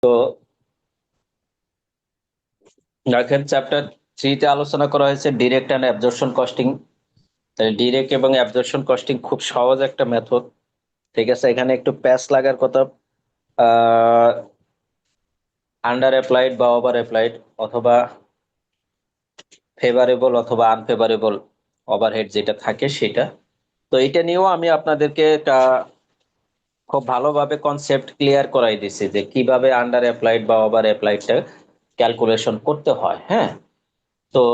তো দেখেন চ্যাপ্টার 3 তে আলোচনা করা হয়েছে ডিরেক্ট অ্যান্ড অ্যাবজর্পশন কস্টিং। তাহলে ডিরেক্ট এবং অ্যাবজর্পশন কস্টিং খুব সহজ একটা মেথড। ঠিক আছে, এখানে একটু প্যাচ লাগার কথা। আন্ডার অ্যাপ্লাইড বা ওভার অ্যাপ্লাইড, অথবা ফেভারেবল অথবা আনফেভারেবল ওভারহেড যেটা থাকে সেটা। তো এটা নিয়েও আমি আপনাদেরকে খুব ভালোভাবে কনসেপ্ট ক্লিয়ার করাই দিছি যে কিভাবে আন্ডার অ্যাপ্লাইড বা ওভার অ্যাপ্লাইডটা ক্যালকুলেশন করতে হয়। হ্যাঁ, তো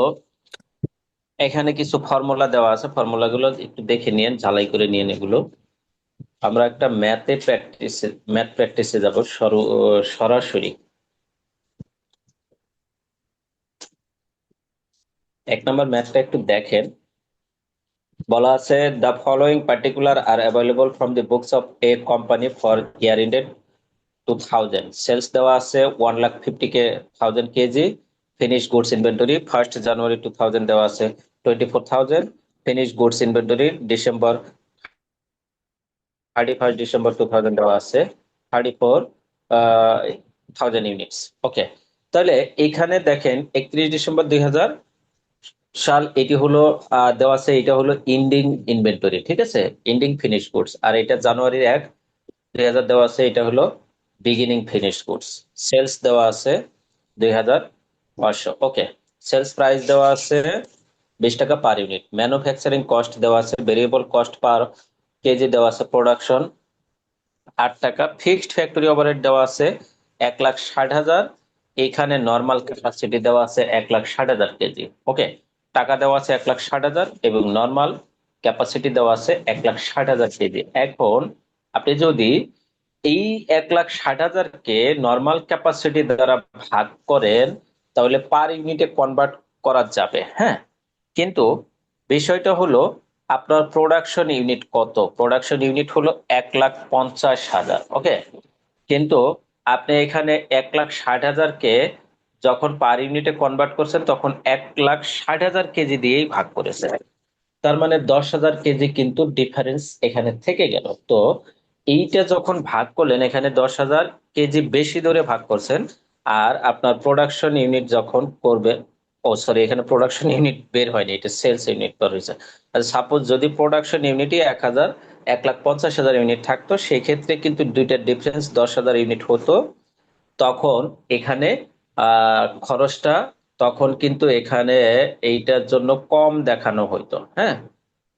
এখানে কিছু ফর্মুলা দেওয়া আছে, ফর্মুলাগুলো একটু দেখে নিন, ঝালাই করে নিন এগুলো। আমরা একটা ম্যাথ প্র্যাকটিসে যাব সরাসরি। এক নম্বর ম্যাথটা একটু দেখেন। বলা আছে the following particular are available from the books of a company for year ended 2000। Sales দেওয়া আছে 1,50,000 KG. Finish goods inventory 1st January 2000 দেওয়া আছে 24,000। Finish goods inventory December 31 December 2000 দেওয়া আছে 34,000 ইউনিটস। ওকে, তাহলে এখানে দেখেন 31 ডিসেম্বর 2000 সাল, এটি হলো দেওয়া আছে, এটা হলো ইন্ডিং ইনভেন্টরি। ঠিক আছে, ইন্ডিং ফিনিশ গুডস। আর এটা জানুয়ারি 1, 2000 দেওয়া আছে, এটা হলো বিগিনিং ফিনিশ গুডস। সেলস দেওয়া আছে 2,500। ওকে, সেলস প্রাইস দেওয়া আছে 20 টাকা পার ইউনিট। ম্যানুফ্যাকচারিং কস্ট দেওয়া আছে, ভেরিয়েবল কস্ট পার কেজি দেওয়া আছে প্রোডাকশন 8 টাকা। ফিক্সড ফ্যাক্টরি ওভারহেড দেওয়া আছে 1,60,000। এখানে নর্মাল ক্যাপাসিটি দেওয়া আছে 1,60,000 কেজি। ওকে, টাকা দেওয়া আছে 1,60,000 এবং নর্মাল ক্যাপাসিটি দেওয়া আছে 1,60,000 কেজি। এখন আপনি যদি এই 1,60,000 কে নর্মাল ক্যাপাসিটি দ্বারা ভাগ করেন, তাহলে পার ইউনিটে কনভার্ট করা যাবে। হ্যাঁ, কিন্তু বিষয়টা হলো আপনার প্রোডাকশন ইউনিট কত। প্রোডাকশন ইউনিট হলো 1,50,000। ওকে, কিন্তু আপনি এখানে 1,60,000 কে যখন পার ইউনিটে কনভার্ট করছেন তখন 1,60,000 কেজি দিয়েই ভাগ করেছেন। তার মানে 10,000 কেজি কিন্তু ডিফারেন্স এখানে থেকে গেল। তো এইটা যখন ভাগ করলেন, এখানে 10,000 কেজি বেশি ধরে ভাগ করছেন। আর আপনার প্রোডাকশন ইউনিট যখন করবেন, ও সরি, এখানে প্রোডাকশন ইউনিট বের হয়নি, এটা সেলস ইউনিট বের হয়েছে। সাপোজ যদি প্রোডাকশন ইউনিটই 1,50,000 ইউনিট থাকতো, সেক্ষেত্রে কিন্তু দুইটার ডিফারেন্স 10,000 ইউনিট হতো। তখন এখানে খরচটা তখন কিন্তু এখানে এইটার জন্য কম দেখানো হইতো। হ্যাঁ,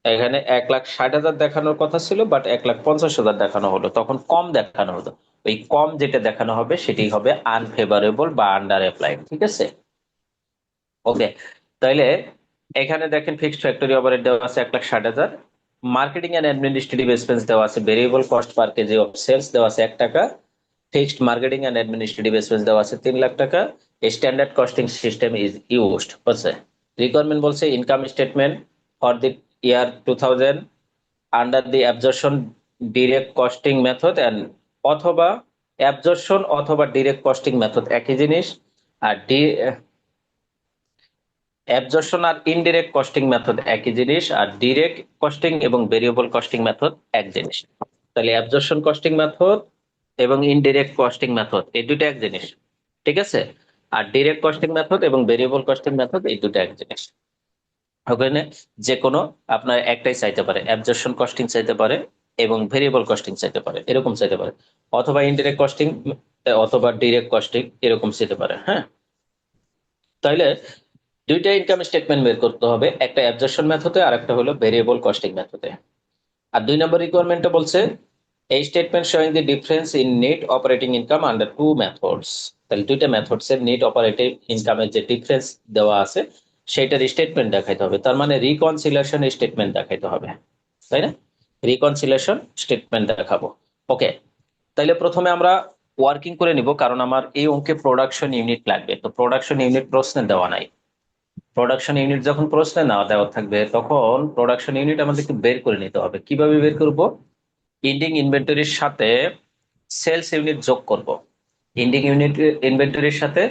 এখানে 1,60,000 দেখানোর কথা ছিল, বাট 1,50,000 দেখানো হলো, তখন কম দেখানো হতো। ওই কম যেটা দেখানো হবে সেটি হবে আনফেভারেবল বা আন্ডার অ্যাপ্লাইড। ঠিক আছে, ওকে। তাইলে এখানে দেখেন ফিক্সড ফ্যাক্টরি ওভারহেড দেওয়া আছে 1,60,000। মার্কেটিং এন্ড অ্যাডমিনিস্ট্রেটিভ এক্সপেন্স দেওয়া আছে, variable cost per KG of sales দেওয়া আছে 1 টাকা। Fixed marketing and administrative expense দেওয়া আছে 3 লাখ টাকা। Standard costing system is used বলছে। রিকোয়ারমেন্ট বলছে income statement for the year 2000 under the absorption direct costing method and, অথবা অ্যাবজর্পশন অথবা ডিরেক্ট কস্টিং মেথড একই জিনিস। আর অ্যাবজর্পশন আর ইনডিরেক্ট কস্টিং মেথড একই জিনিস। আর ডিরেক্ট কস্টিং এবং ভেরিয়েবল কস্টিং মেথড এক জিনিস। তাহলে অ্যাবজর্পশন কস্টিং মেথড এবং ইনডিরেক্ট কস্টিং মেথড এই দুটো এক জিনিস। ঠিক আছে, আর ডিরেক্ট কস্টিং মেথড এবং ভেরিয়েবল কস্টিং মেথড এই দুটো এক জিনিস। ওখানে যে কোনো আপনার একটাই চাইতে পারে, অ্যাবজর্পশন কস্টিং চাইতে পারে এবং ভেরিয়েবল কস্টিং চাইতে পারে, এরকম চাইতে পারে, অথবা ইনডিরেক্ট কস্টিং অথবা ডিরেক্ট কস্টিং এরকম চাইতে পারে। হ্যাঁ, তাইলে দুইটা ইনকাম স্টেটমেন্ট বের করতে হবে, একটা অ্যাবজর্পশন মেথডে আর একটা হলো ভেরিয়েবল কস্টিং মেথডে। আর 2 নম্বর রিকোয়ারমেন্টটা বলছে এই statement showing the difference in net operating income under two methods. তাহলে দুইটা মেথডস এর নেট অপারেটিং ইনকামের যে ডিফারেন্স দেওয়া আছে সেটার স্টেটমেন্ট দেখাইতে হবে। তার মানে রিকনসিলিয়েশন স্টেটমেন্ট দেখাইতে হবে, তাই না? রিকনসিলিয়েশন স্টেটমেন্ট দেখাবো। ওকে, তাইলে প্রথমে আমরা ওয়ার্কিং করে নিব, কারণ আমার এই অঙ্কে প্রোডাকশন ইউনিট লাগবে। তো প্রোডাকশন ইউনিট প্রশ্নে দেওয়া নাই। প্রোডাকশন ইউনিট যখন প্রশ্নে না দেওয়া থাকবে তখন প্রোডাকশন ইউনিট আমাদেরকে বের করে নিতে হবে। কিভাবে বের করব? ইন্ডিং ইনভেন্টরির সাথে সেলস ইউনিট যোগ করব। ইন্ডিং ইউনিট ইনভেন্টরির সাথে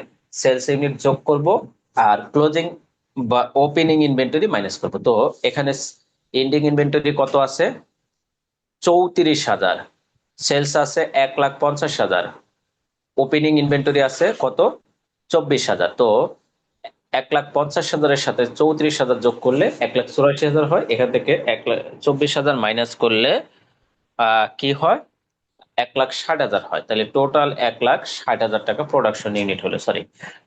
সেলস ইউনিট যোগ করব, আর ক্লোজিং বা ওপেনিং ইনভেন্টরি মাইনাস করব। তো এখানে ইন্ডিং ইনভেন্টরি কত আছে? 34,000। সেলস আছে 1,50,000। ওপেনিং ইনভেন্টরি আছে কত, 24,000। তো 1,50,000-এর সাথে 34,000 যোগ করলে 1,84,000 হয়। এখান থেকে 1,24,000 মাইনাস করলে কি হয়, 1,60,000 হয়। তাহলে টোটাল 1,60,000 টাকা প্রোডাকশন ইউনিট হলো, সরি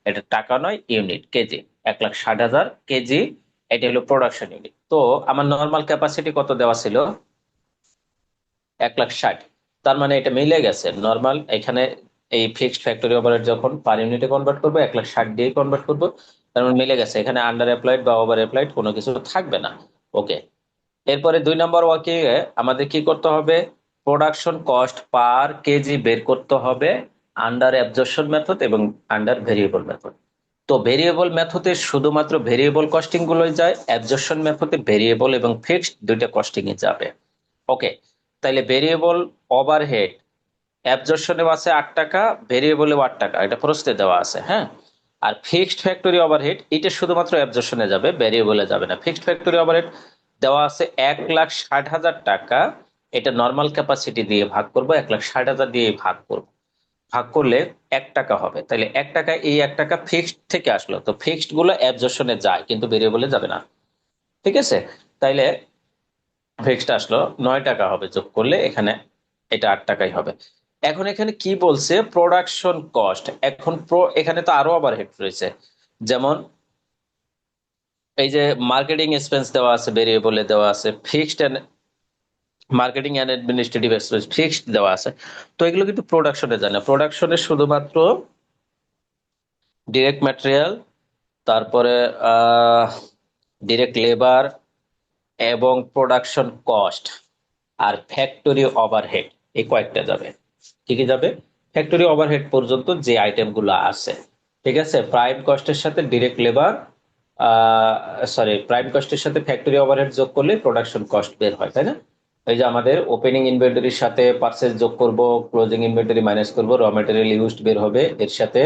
এটা টাকা নয় ইউনিট, কেজি। 1,60,000 কেজি, এটা হলো প্রোডাকশন ইউনিট। তো আমার নর্মাল ক্যাপাসিটি কত দেওয়া ছিল, 1,60,000। তার মানে এটা মিলে গেছে নর্মাল। এখানে এই ফিক্সড ফ্যাক্টরি ওভারহেড যখন পার ইউনিটে কনভার্ট করবো 1,60,000 দিয়ে কনভার্ট করবো, তার মানে মিলে গেছে। এখানে আন্ডার অ্যাপ্লাইড বা ওভার অ্যাপ্লাইড কোনো কিছু থাকবে না। ওকে, এরপরে 2 নম্বর ওয়ার্কিং এ আমাদের কি করতে হবে, প্রোডাকশন কস্ট পার কেজি বের করতে হবে আন্ডার অ্যাবজর্পশন মেথড এবং আন্ডার ভেরিয়েবল মেথড। তো ভেরিয়েবল মেথডে শুধুমাত্র ভেরিয়েবল কস্টিং গুলোই যায়, অ্যাবজর্পশন মেথডে ভেরিয়েবল এবং ফিক্সড দুইটা কস্টিং এ যাবে। ওকে, তাইলে ভেরিয়েবল ওভারহেড অ্যাবজর্পশনে আছে 8 টাকা, ভেরিয়েবলে 8 টাকা, এটা প্রশ্নে দেওয়া আছে। হ্যাঁ, আর ফিক্সড ফ্যাক্টরি ওভারহেড এটা শুধুমাত্র অ্যাবজর্পশনে যাবে, ভেরিয়েবলে যাবে না। ফিক্সড ফ্যাক্টরি ওভারহেড দেওয়া আছে 1,60,000 টাকা, এটা নর্মাল ক্যাপাসিটি দিয়ে ভাগ করব, 1,60,000 দিয়ে ভাগ করব, ভাগ করলে 1 টাকা হবে। তাহলে 1 টাকা, এই 1 টাকা ফিক্সড থেকে আসলো, তো ফিক্সড গুলো অ্যাবজর্পশনে যায় কিন্তু ভেরিয়েবলে যাবে না। ঠিক আছে, তাইলে ফিক্সড আসলো 9 টাকা হবে, যোগ করলে এখানে এটা 8 টাকাই হবে। এখন এখানে কি বলছে, প্রোডাকশন কস্ট। এখন এখানে তো আরো ওভারহেড রয়েছে, যেমন এই যে মার্কেটিং এক্সপেন্স দেওয়া আছে, ভেরিয়েবলে দেওয়া আছে, fixed and marketing and administrative expense fixed দেওয়া আছে। তো এগুলো কিন্তু প্রোডাকশনে যায় না, প্রোডাকশনে শুধুমাত্র ডিরেক্ট ম্যাটেরিয়াল, তারপরে ডিরেক্ট লেবার এবং প্রোডাকশন কস্ট আর ফ্যাক্টরি ওভারহেড, এই কয়েকটা যাবে। কি কি যাবে, ফ্যাক্টরি ওভারহেড পর্যন্ত যে আইটেম গুলো আছে। ঠিক আছে, প্রাইম কস্টের সাথে ডিরেক্ট লেবার, সরি প্রাইম কস্টের সাথে ফ্যাক্টরি ওভারহেড যোগ করলে প্রোডাকশন কস্ট বের হয়, তাই না? এই যে আমাদের ওপেনিং ইনভেন্টরির সাথে পারচেজ যোগ করব, ক্লোজিং ইনভেন্টরি মাইনাস করব, র মেটেরিয়াল ইউজড বের হবে, এর সাথে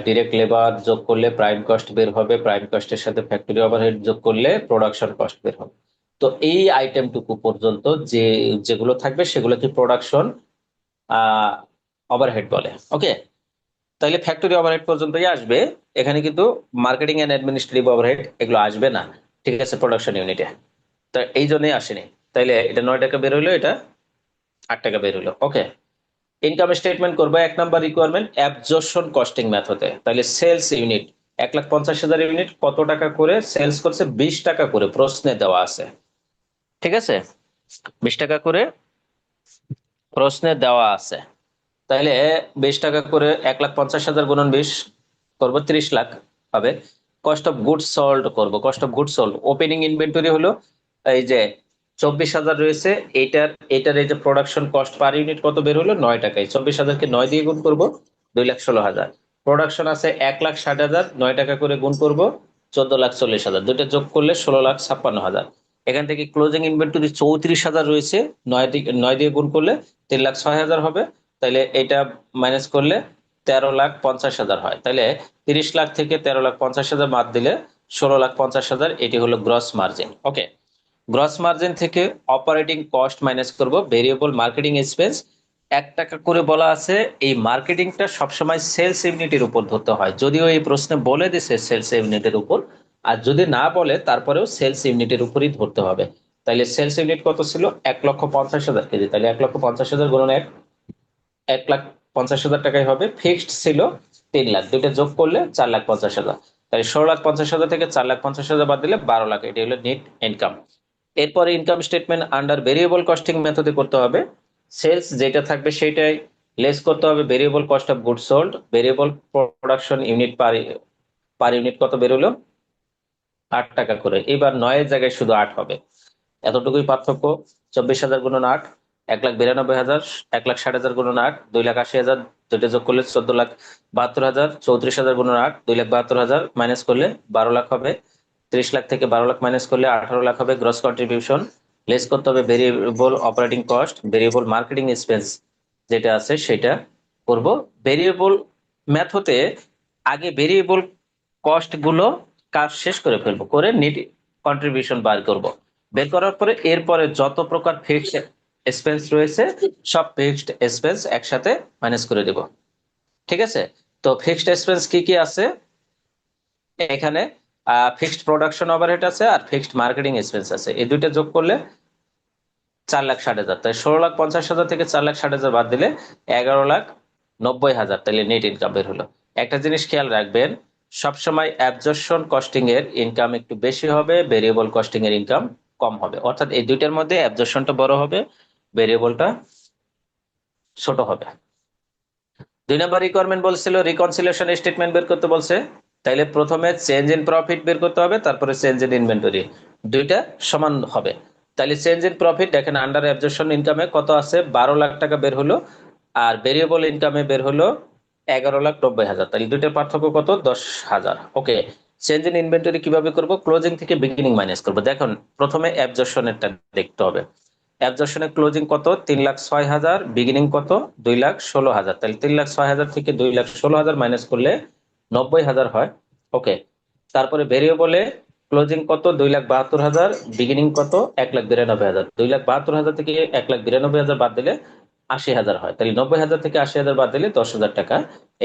ডিরেক্ট লেবার যোগ করলে প্রাইম কস্ট বের হবে, প্রাইম কস্টের সাথে ফ্যাক্টরি ওভারহেড যোগ করলে প্রোডাকশন কস্ট বের হবে। তো এই আইটেমটুকু পর্যন্ত যে যেগুলো থাকবে সেগুলো কি প্রোডাকশন ওভারহেড বলে। ওকে, তাহলে ফ্যাক্টরি ওভারহেড পর্যন্তই আসবে, এখানে কিন্তু মার্কেটিং এন্ড অ্যাডমিনিস্ট্রেটিভ ওভারহেড এগুলো আসবে না। ঠিক আছে, প্রোডাকশন ইউনিটে তো এই জন্যই আসেনি। তাইলে এটা 9 টাকা বের হইলো, এটা 8 টাকা বের হইলো। ওকে, ইনকাম স্টেটমেন্ট করবো। 1 নম্বর রিকোয়ারমেন্ট অ্যাবজর্পশন কস্টিং মেথডে। তাহলে সেলস ইউনিট 1,50,000 ইউনিট কত টাকা করে সেলস করছে, 20 টাকা করে প্রশ্নে দেওয়া আছে। ঠিক আছে, 20 টাকা করে প্রশ্নে দেওয়া আছে। তাহলে 20 টাকা করে 1,50,000 গুণন 20 করবো, 30 লাখ হবে। কস্ট অফ গুডস সোল্ড করবো, cost of goods sold opening inventory হলো এই যে 24,000 রয়েছে, এটার এটার এই যে প্রোডাকশন কস্ট পার ইউনিট কত বের হলো, 9 টাকায়। 24,000-কে 9 দিয়ে গুণ করবো, 2,16,000। প্রোডাকশন আছে 1,60,000, 9 টাকা করে গুণ করবো, 14,40,000। দুইটা যোগ করলে 16,56,000। এখান থেকে ক্লোজিং ইনভেন্টরি 34,000 রয়েছে, 9 দিয়ে গুণ করলে 3,06,000 হবে। তাহলে এটা মাইনাস করলে 13,50,000 হয়। তাহলে 30 লাখ থেকে 13,50,000 বাদ দিলে 16,50,000, এটি হলো গ্রস মার্জিন। ওকে, গ্রস মার্জিন থেকে অপারেটিং কস্ট মাইনাস করব, ভেরিয়েবল মার্কেটিং এক্সপেন্স 1 টাকা করে বলা আছে। এই মার্কেটিংটা সবসময় সেলস ইউনিটের উপর ধরতে হয়, যদিও এই প্রশ্নে বলে দিছে সেলস ইউনিটের উপর, আর যদি না বলে তারপরেও সেলস ইউনিটের উপরই ধরতে হবে। তাহলে সেলস ইউনিট কত ছিল, 1,50,000 কেজি। তাহলে 1,50,000 গুণন 1,50,000 টাকাই হবে। ফিক্সড ছিল 3 লাখ, দুইটা যোগ করলে 4,50,000। তাই 16,50,000 থেকে 4,50,000 বাদ দিলে 12 লাখ, এটি হলো নেট ইনকাম। এরপরে income statement under variable costing মেথডে করতে হবে। সেলস যেটা থাকবে সেটাই লেস করতে হবে variable cost of good sold, variable production unit per unit কত বেরোলো, 8 টাকা করে। এবার 9 এর জায়গায় শুধু 8 হবে, এতটুকুই পার্থক্য। 24,000 গুণন 8, 1,92,000, 1,60,000 গুণন 8, 2,80,000, দুইটা যোগ করলে 14,72,000, 34,000 গুণন 8, 2,72,000 মাইনাস করলে 12 লাখ হবে। 30 লাখ থেকে 12 লাখ মাইনাস করলে 18 লাখ হবে। গ্রস কন্ট্রিবিউশন লেস করতে হবে variable operating cost, variable marketing expense যেটা আছে সেটা করব। ভেরিয়েবল ম্যাথতে আগে ভেরিয়েবল কস্ট গুলো কাজ শেষ করে ফেলবো, করে নেট কন্ট্রিবিউশন বার করব। বের করার পরে এরপরে যত প্রকার ফিক্সড এক্সপেন্স রয়েছে সব ফিক্সড এক্সপেন্স একসাথে মাইনাস করে দেব। ঠিক আছে? তো ফিক্সড এক্সপেন্স কি কি আছে এখানে? ফিক্সড প্রোডাকশন ওভারহেড আছে আর ফিক্সড মার্কেটিং এক্সপেন্স আছে। এই দুইটা যোগ করলে 4,60,000। তাই 16,50,000 থেকে 4,60,000 বাদ দিলে 11,90,000, তাহলে নেট ইনকাম বের হলো। একটা জিনিস খেয়াল রাখবেন, সবসময় অ্যাবজর্পশন কস্টিং এর ইনকাম একটু বেশি হবে, ভেরিয়েবল কস্টিং এর ইনকাম কম হবে। অর্থাৎ এই দুইটার মধ্যে অ্যাবজর্পশনটা বড় হবে, ভেরিয়েবলটা ছোট হবে। 2 নম্বর রিকোয়ারমেন্ট বলছিল রিকনসিলিয়েশন স্টেটমেন্ট বের করতে বলছে। তাইলে প্রথমে চেঞ্জ ইন প্রফিট বের করতে হবে, তারপরে চেঞ্জ ইন ইনভেন্টরি, দুইটা সমান হবে। তাহলে চেঞ্জ ইন প্রফিট দেখেন, আন্ডার অ্যাবজর্পশন ইনকামে কত আছে, 12 লাখ টাকা বের হলো, আর ভেরিয়েবল ইনকামে বের হলো 11,90,000। তাহলে দুইটার পার্থক্য কত, 10,000। ওকে, চেঞ্জ ইন ইনভেন্টরি কিভাবে করব, ক্লোজিং থেকে বিগিনিং মাইনাস করবো। দেখুন প্রথমে অ্যাবজর্পশনেরটা দেখতে হবে। অ্যাবজর্পশনের ক্লোজিং কত, 3,06,000, বিগিনিং কত, 2,16,000। তাহলে 3,06,000 থেকে 2,16,000 মাইনাস করলে 90,000 হয়। ওকে, তারপরে ভেরিয়েবলে ক্লোজিং কত, 2,72,000, বিগিনিং কত, 1,92,000। 2,72,000 থেকে 1,92,000 বাদ দিলে 80,000 হয়। তাহলে 90,000 থেকে 80,000 বাদ দিলে 10,000 টাকা।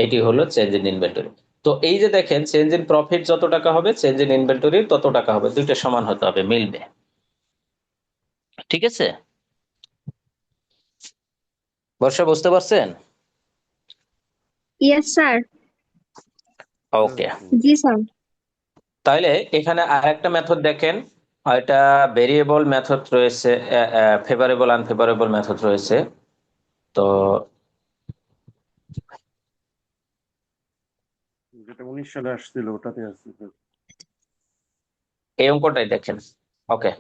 এটি হলো চেঞ্জ ইন ইনভেন্টরি। তো এই যে দেখেন, চেঞ্জ ইন প্রফিট যত টাকা হবে, চেঞ্জ ইন ইনভেন্টরি তত টাকা হবে, দুইটা সমান হতে হবে, মিলবে। ঠিক আছে, বর্ষা বুঝতে পারছেন? Yes sir. ওকে, জি স্যার। তাহলে এখানে আরেকটা মেথড দেখেন, এটা ভেরিয়েবল মেথড রয়েছে, ফেভারেবল আনফেভারেবল মেথড রয়েছে। তো যেটা 19 সালে আসছিল ওটাতে আছে স্যার। এই অঙ্কটাই দেখেন। ওকে,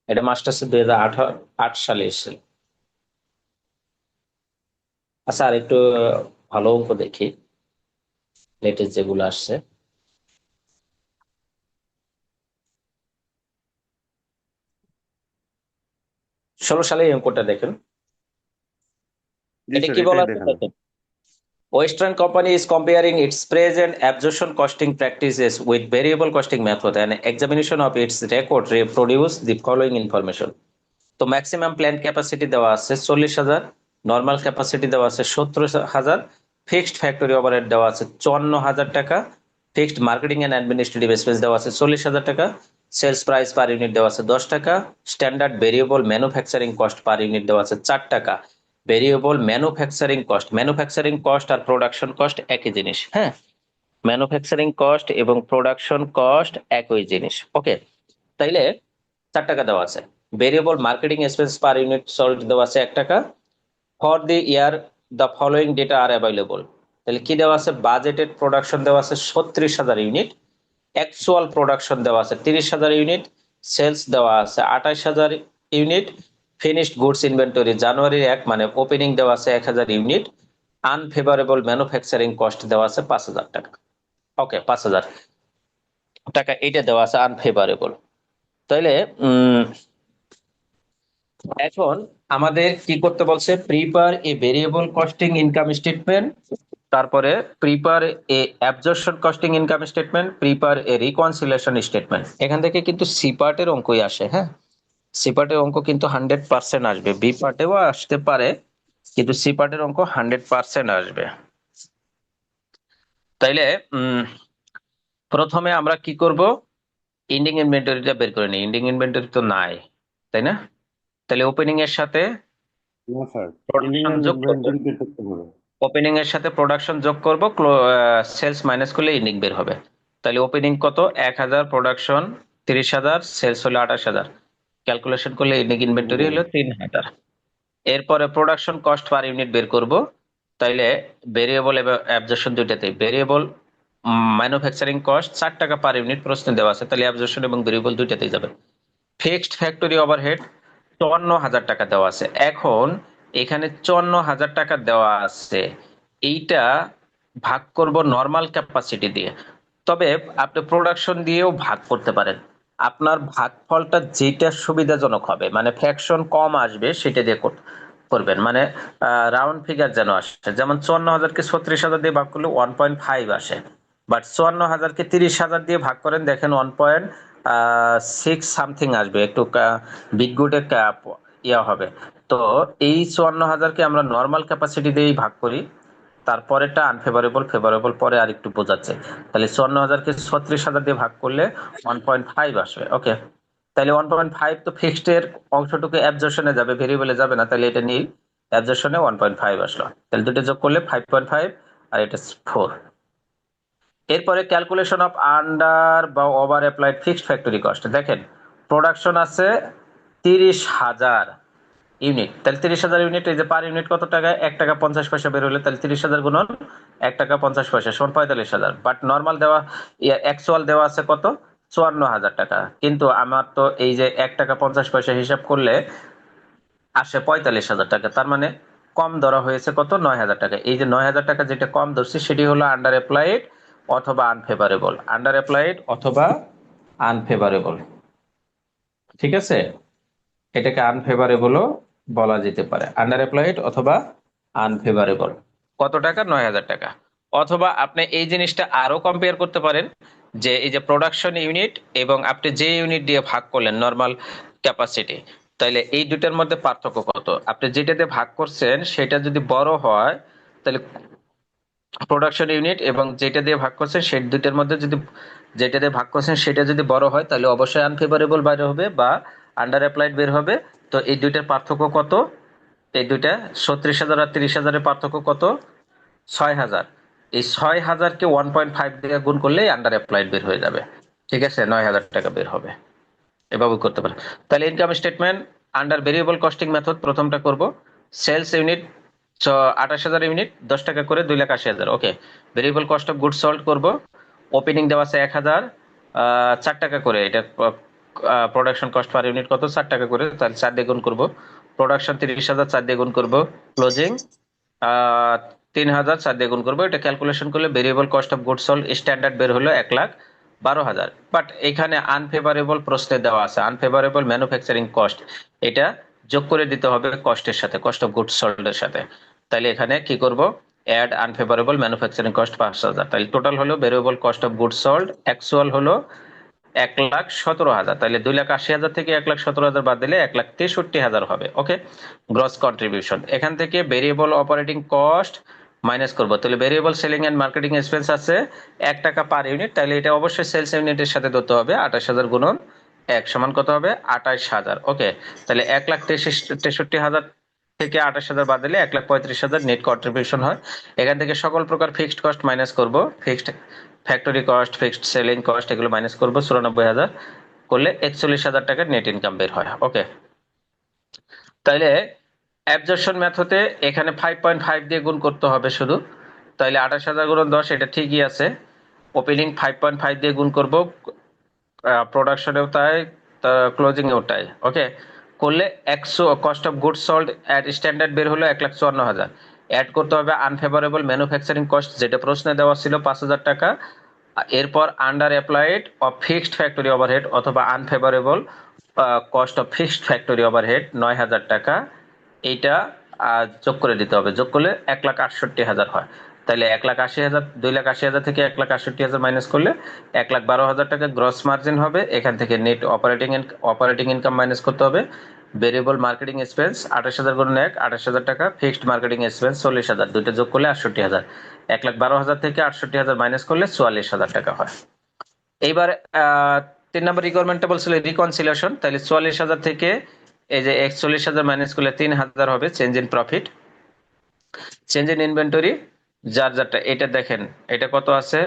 এটা মাস্টার্স 2008 সালে এসেছিল। আচ্ছা, আর একটু ভালো অঙ্ক দেখি, লেটেস্ট যেগুলো আসছে। 16 সালে এই অঙ্কটা দেখেন। জি এটা স্যার, কি বলা এটাই আছে দেখানো। দেখেন, Western company is comparing its present absorption costing practices with variable costing method, and examination of its record reproduce the following information. তো ম্যাক্সিমাম প্ল্যান্ট ক্যাপাসিটি দেওয়া আছে 40,000, নর্মাল ক্যাপাসিটি দেওয়া আছে 70,000, ফিক্সড ফ্যাক্টরি ওভারহেড দেওয়া আছে 54,000 টাকা, fixed marketing and administrative expense দেওয়া আছে 40,000 টাকা, সেলস প্রাইস পার ইউনিট দেওয়া আছে 10 টাকা, standard variable manufacturing cost per unit দেওয়া আছে 4 টাকা। ভেরিয়েবল ম্যানুফ্যাকচারিং কস্ট আর প্রোডাকশন কস্ট একই জিনিস, হ্যাঁ, ম্যানুফ্যাকচারিং কস্ট এবং প্রোডাকশন কস্ট একই জিনিস। ওকে, তাইলে 4 টাকা দেওয়া আছে। Variable marketing expense per unit salt দেওয়া আছে 1 টাকা। For the year the following data R available, তাহলে কি দেওয়া আছে, বাজেটেড প্রোডাকশন দেওয়া আছে 36,000 ইউনিট, অ্যাকচুয়াল প্রোডাকশন দেওয়া আছে 30,000 ইউনিট, সেলস দেওয়া আছে 28,000 ইউনিট, ফিনিশড গুডস ইনভেন্টরি জানুয়ারি 1 মানে ওপেনিং দেওয়া আছে 1,000 ইউনিট, আনফেভারেবল ম্যানুফ্যাকচারিং কস্ট দেওয়া আছে 5,000 টাকা। ওকে, 5,000 টাকা এটা দেওয়া আছে আনফেভারেবল। তাইলে এখন আমাদের কি করতে বলছে, prepare a variable costing income statement, তারপরে prepare a absorption costing income statement, prepare a reconciliation statement. এখান থেকে কিন্তু সি পার্টের অঙ্কই আসে, হ্যাঁ, সি পার্টের অঙ্ক কিন্তু 100% আসবে, বি পার্টেও আসতে পারে, কিন্তু সি পার্টের অঙ্ক 100% আসবে। তাইলে প্রথমে আমরা কি করব, এন্ডিং ইনভেন্টরিটা বের করে নিই। এন্ডিং ইনভেন্টরি তো নাই, তাই না? তাহলে ওপেনিং এর সাথে না স্যার, প্রোডাকশন ইন্ডিয়ান যোগ করব, ইনভেন্টরি বের করতে হবে। ওপেনিং এর সাথে প্রোডাকশন যোগ করব, সেলস মাইনাস করলে এন্ডিং বের হবে। তাহলে ওপেনিং কত, 1,000, প্রোডাকশন 30,000, সেলস হলো 28,000, ক্যালকুলেশন করলে এন্ডিং ইনভেন্টরি হলো 3,000। এরপরে প্রোডাকশন কস্ট পার ইউনিট বের করব। তাইলে ভেরিয়েবল এবং অ্যাবজর্পশন দুইটাতে, ভেরিয়েবল ম্যানুফ্যাকচারিং কস্ট 4 টাকা পার ইউনিট প্রশ্ন দেওয়া আছে, তাহলে অ্যাবজর্পশন এবং ভেরিয়েবল দুইটাতেই যাবে। ফিক্সড ফ্যাক্টরি ওভারহেড 54,000 টাকা দেওয়া আছে। এখন এখানে 54,000 টাকা দেওয়া আছে, এইটা ভাগ করব নর্মাল ক্যাপাসিটি দিয়ে। তবে আপনি প্রোডাকশন দিয়েও ভাগ করতে পারেন, আপনার ভাগফলটা যেটা সুবিধাজনক হবে, মানে ফ্র্যাকশন কম আসবে সেটা দিয়ে করবেন, মানে রাউন্ড ফিগার যেন আসে। যেমন 54,000-কে 36,000 দিয়ে ভাগ করলে 1.5 আসে, বাট 54,000-কে 30,000 দিয়ে ভাগ করেন, দেখেন 1.6 সামথিং আসবে। একটু বিটগুটে ইয়া হবে। তো এই 54,000-কে আমরা নর্মাল ক্যাপাসিটি দিয়েই ভাগ করি, তারপরেরটা আনফেভারেবল ফেভারেবল পরে আর একটু বোঝাচ্ছে। তাহলে 54,000-কে 36,000 দিয়ে ভাগ করলে 1.5 আসবে। ওকে, তাহলে 1.5 তো ফিক্সড এর অংশটুকু অ্যাবজর্পশনে যাবে, ভেরিয়েবলে যাবে না, তাহলে এটা নিয়ে অ্যাবজর্পশনে 1.5 আসলো। তাহলে দুটো যোগ করলে 5.5 আর এটা 4। এরপরে ক্যালকুলেশন অফ আন্ডার বা over applied fixed factory cost. দেখেন প্রোডাকশন আছে 30,000 ইউনিট, তাহলে 30,000 ইউনিট, এই যে পার ইউনিট কত টাকা, 1 টাকা 50 পয়সা বের হলে, তাহলে 30,000 গুণন 1 টাকা 50 পয়সা সমান 45,000। বাট নর্মাল দেওয়া, অ্যাকচুয়াল দেওয়া আছে কত, 54,000 টাকা। কিন্তু আমার তো এই যে 1 টাকা 50 পয়সা হিসাব করলে আসে 45,000 টাকা, তার মানে কম ধরা হয়েছে কত, 9,000 টাকা। এই যে 9,000 টাকা যেটা কম ধরছি সেটি হলো আন্ডার অ্যাপ্লাইড অথবা আনফেভারেবল, আন্ডার অ্যাপ্লাইড অথবা আনফেভারেবল। ঠিক আছে, এটাকে আনফেভারেবলও বলা যেতে পারে, আন্ডার অ্যাপ্লাইড অথবা আনফেভারেবল। কত টাকা, 9,000 টাকা। অথবা আপনি এই জিনিসটা আরো কম্পেয়ার করতে পারেন, যে এই যে প্রোডাকশন ইউনিট এবং আপনি যে ইউনিট দিয়ে ভাগ করলেন নর্মাল ক্যাপাসিটি, তাহলে এই দুটার মধ্যে পার্থক্য কত। আপনি যেটা দিয়ে ভাগ করছেন সেটা যদি বড় হয়, তাহলে প্রোডাকশন ইউনিট এবং যেটা দিয়ে ভাগ করছেন সেই দুইটার মধ্যে যদি যেটা দিয়ে ভাগ করছেন সেটা যদি বড় হয়, তাহলে অবশ্যই আনফেভারেবল বের হবে বা আন্ডার অ্যাপ্লাইড বের হবে। তো এই দুইটার পার্থক্য কত, এই দুইটা 36,000 আর 30,000-এর পার্থক্য কত, 6,000। এই 6,000-কে 1.5 দিয়ে গুণ করলেই আন্ডার অ্যাপ্লাইড বের হয়ে যাবে। ঠিক আছে, 9,000 টাকা বের হবে, এভাবে করতে পারে। তাহলে income statement under variable costing method প্রথমটা করব। সেলস ইউনিট 28,000 ইউনিট, 10 টাকা করে 2,80,000। Okay, variable cost of good sold করব। ওপেনিং দেওয়া আছে 1,000, 4 টাকা করে, এটা প্রোডাকশন কস্ট পার ইউনিট কত, 4 টাকা করে, তাহলে 4 দিয়ে গুণ করবো। প্রোডাকশন 30,000, 4 দিয়ে গুণ করবো। ক্লোজিং 3,000, 4 দিয়ে গুণ করবো। এটা ক্যালকুলেশন করলে variable cost of good sold standard বের হলো 1,12,000। বাট এখানে আনফেভারেবল প্রশ্নে দেওয়া আছে আনফেভারেবল ম্যানুফ্যাকচারিং কস্ট, এটা যোগ করে দিতে হবে কস্টের সাথে, কস্ট অফ গুড সোল্ড এর সাথে। তাহলে এখানে কি করব, অ্যাড আনফেভারেবল ম্যানুফ্যাকচারিং কস্ট 5,000, তাহলে টোটাল হলো variable cost of good sold actual হলো 1,17,000। তাহলে 2,80,000 থেকে 1,17,000 বাদ দিলে 1,63,000 হবে। ওকে, গ্রস কন্ট্রিবিউশন এখান থেকে ভেরিয়েবল অপারেটিং কস্ট মাইনাস করবো। তাহলে variable selling and marketing expense আছে 1 টাকা পার ইউনিট, তাহলে এটা অবশ্যই সেলস ইউনিটের সাথে ধরতে হবে। 28,000 গুণন 1 সমান কত হবে, 28,000। ওকে, তাহলে 1,63,000 থেকে 28,000 বাদ দিলে 1,35,000 নেট কন্ট্রিবিউশন হয়। এখান থেকে সকল প্রকার ফিক্সড কস্ট মাইনাস করব, fixed factory cost, fixed selling cost, এগুলো মাইনাস করবো। 94,000 করলে 41,000 টাকার নেট ইনকাম বের হয়। ওকে, তাইলে অ্যাবজর্পশন মেথডে এখানে 5.5 দিয়ে গুণ করতে হবে শুধু। তাইলে 28,000 গুণন 10, এটা ঠিকই আছে। ওপেনিং 5.5 দিয়ে গুণ করব, প্রোডাকশনেও তাই, ক্লোজিং এও তাই। ওকে, করলে 100 cost of good sold at standard বের হলো 1,54,000। অ্যাড করতে হবে আনফেভারেবল ম্যানুফ্যাকচারিং কস্ট, যেটা প্রশ্নে দেওয়া ছিল 5,000 টাকা। এরপর under applied of fixed factory overhead অথবা unfavourable cost of fixed factory overhead 9,000 টাকা। এইটা যোগ করে দিতে হবে, যোগ করলে 1,68,000 হয়। তাহলে 1,80,000, 2,80,000 থেকে 1,68,000 মাইনাস করলে 1,12,000 টাকা গ্রস মার্জিন হবে। এখান থেকে নেট অপারেটিং ইনকাম মাইনাস করতে হবে। ভেরিয়েবল মার্কেটিং এক্সপেন্স 28,000 গুণন 1, 28,000 টাকা। ফিক্সড মার্কেটিং এক্সপেন্স 40,000, দুইটা যোগ করলে 68,000। 1,12,000 থেকে 68,000 মাইনাস করলে 44,000 টাকা হয়। এইবার 3 নম্বর রিকোয়ারমেন্টটা বলছিল রিকনসিলিয়েশন। তাহলে 44,000 থেকে এই যে 41,000 মাইনাস করলে 3,000 হবে change in profit. Change in inventory যার যারটা, এটা দেখেন এটা কত আছে,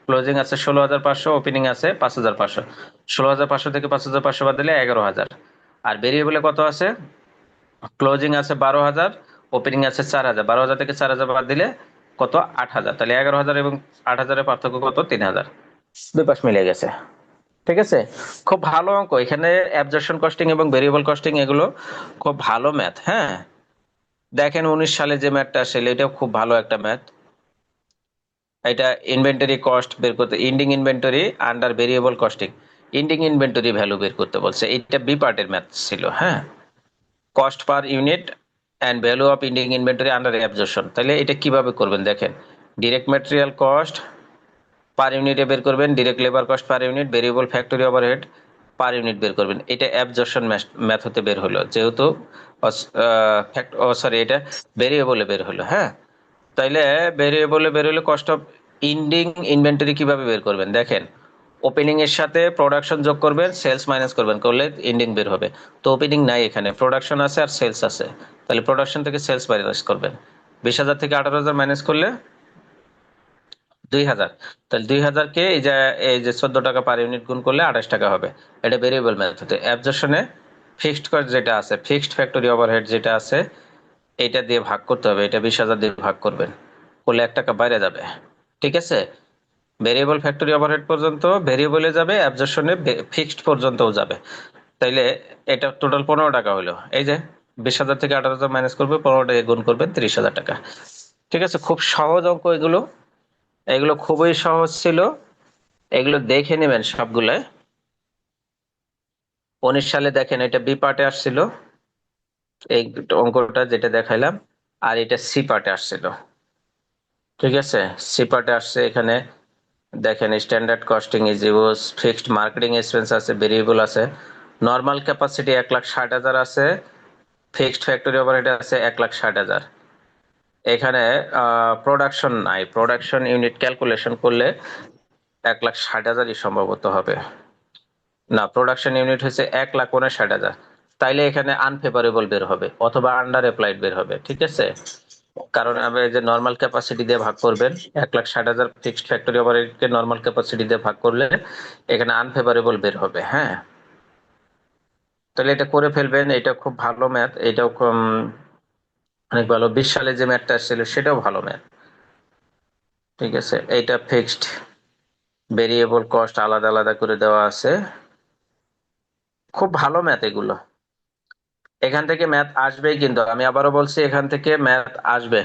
ক্লোজিং আছে 16,500, ওপেনিং আছে 5,500। 16,500 থেকে 5,500 বাদ দিলে 11,000। আর ভেরিয়েবলে কত আছে, ক্লোজিং আছে 12,000, ওপেনিং আছে 4,000। 12,000 থেকে 4,000 বাদ দিলে কত, 8,000। তাহলে 11,000 এবং 8,000-এর পার্থক্য কত, 3,000। দুই পাশ মিলে গেছে। ঠিক আছে, খুব ভালো অঙ্ক এখানে। অ্যাবজর্পশন কস্টিং এবং ভেরিয়েবল কস্টিং এগুলো খুব ভালো ম্যাথ। হ্যাঁ, দেখেন 19 সালে যে ম্যাথটা আসলে এটাও খুব ভালো একটা ম্যাথ। এটা ইনভেন্টরি কস্ট বের করতে, ending inventory under variable costing, ending inventory value বের করতে বলছে। এটা বি পার্টের ম্যাথ ছিল। হ্যাঁ, cost per unit and value of ending inventory under absorption. তাহলে এটা কিভাবে করবেন দেখেন, ডিরেক্ট ম্যাটেরিয়াল কস্ট পার ইউনিটে বের করবেন, direct labour cost per unit, variable factory overhead per unit বের করবেন। এটা অ্যাবজর্পশন মেথডে বের হলো, যেহেতু ফ্যাক্ট, ও সরি, এটা ভেরিয়েবলে বের হলো। হ্যাঁ, তাইলে ভেরিয়েবলে বের হলে কস্ট অফ ইন্ডিং ইনভেন্টরি কিভাবে বের করবেন দেখেন। ওপেনিং এর সাথে প্রোডাকশন যোগ করবেন, সেলস মাইনাস করবেন, করলে ইন্ডিং বের হবে। তো ওপেনিং নাই, এখানে প্রোডাকশন আছে আর সেলস আছে, তাহলে প্রোডাকশন থেকে সেলস মাইনাস করবেন। 20,000 থেকে 18,000 মাইনাস করলে 2,000। তাহলে 2,000 কে এই যে 14 টাকা পার ইউনিট গুণ করলে 28 টাকা হবে। এটা ভেরিয়েবল মেথডে। অ্যাবজর্পশনে ফিক্সড কস্ট যেটা আছে, ফিক্সড ফ্যাক্টরি ওভারহেড যেটা আছে, এটা দিয়ে ভাগ করতে হবে। এটা 20,000 দিয়ে ভাগ করবেন, করলে 1 টাকা বাইরে যাবে। ঠিক আছে, ভেরিয়েবল ফ্যাক্টরি ওভারহেড পর্যন্ত ভেরিয়েবলে যাবে, অ্যাবজর্পশনে ফিক্সড পর্যন্তও যাবে। তাইলে এটা টোটাল 15 টাকা হলো। এই যে 20,000 থেকে 18,000 মাইনাস করবে, 15 টাকা গুণ করবেন, 30,000 টাকা। ঠিক আছে, খুব সহজ অঙ্ক এগুলো, এগুলো খুবই সহজ ছিল। এগুলো দেখে নেবেন সবগুলো। 19 সালে দেখেন, এটা বি পার্টে আসছিল এই অঙ্কটা যেটা দেখাইলাম, আর এটা সি পার্টে আসছিল। ঠিক আছে, সি পার্টে আসছে। এখানে দেখেন, standard costing is use, fixed marketing expense আছে, ভেরিয়েবল আছে, নর্মাল ক্যাপাসিটি 1,60,000 আছে, ফিক্সড ফ্যাক্টরি ওভারহেড আছে 1,60,000। এখানে প্রোডাকশন নাই, প্রোডাকশন ইউনিট ক্যালকুলেশন করলে 1,60,000ই সম্ভবত হবে। না, প্রোডাকশন ইউনিট হচ্ছে 1,59,000। তাইলে এখানে আনফেভারেবল বের হবে অথবা আন্ডার অ্যাপ্লাইড বের হবে। ঠিক আছে, কারণ আপনি যে নর্মাল ক্যাপাসিটি দিয়ে ভাগ করবেন, 1,60,000 ফিক্সড ফ্যাক্টরি ওভারহেডকে নর্মাল ক্যাপাসিটি দিয়ে ভাগ করলে এখানে আনফেভারেবল বের হবে। হ্যাঁ, তাহলে এটা করে ফেলবেন। এটা খুব ভালো ম্যাথ, এটাও অনেক ভালো। 20 সালে যে ম্যাথটা ছিল সেটাও ভালো ম্যাথ। ঠিক আছে, এইটা ফিক্সড, ভেরিয়েবল কস্ট আলাদা আলাদা করে দেওয়া আছে। খুব ভালো ম্যাথ এগুলো। এখান থেকে ম্যাথ আসবেই, কিন্তু আমি আবারও বলছি, এখান থেকে ম্যাথ আসবে।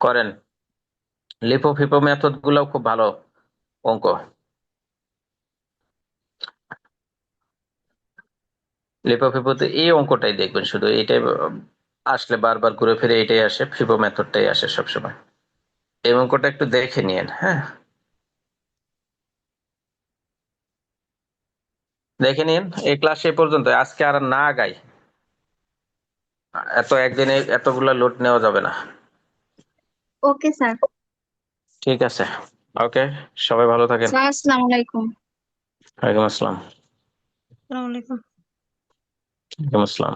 করেন, লিপো ফিপো মেথড গুলো খুব ভালো অঙ্ক। লিপো ফিপোতে এই অঙ্কটাই দেখবেন, শুধু এটাই আসলে বারবার ঘুরে ফিরে এটাই আসে, ফিপো মেথডটাই আসে সবসময়। এই অঙ্কটা একটু দেখে নিন। হ্যাঁ, দেখে নিন। এই ক্লাস এই পর্যন্ত, আজকে আর না আগাই। এত একদিনে এতগুলা লোড নেওয়া যাবে না। Okay sir. ঠিক আছে, ওকে, সবাই ভালো থাকেন। স্যার আসসালামু আলাইকুম। ওয়ালাইকুম আসসালাম। আসসালামু আলাইকুম। ওয়ালাইকুম আসসালাম।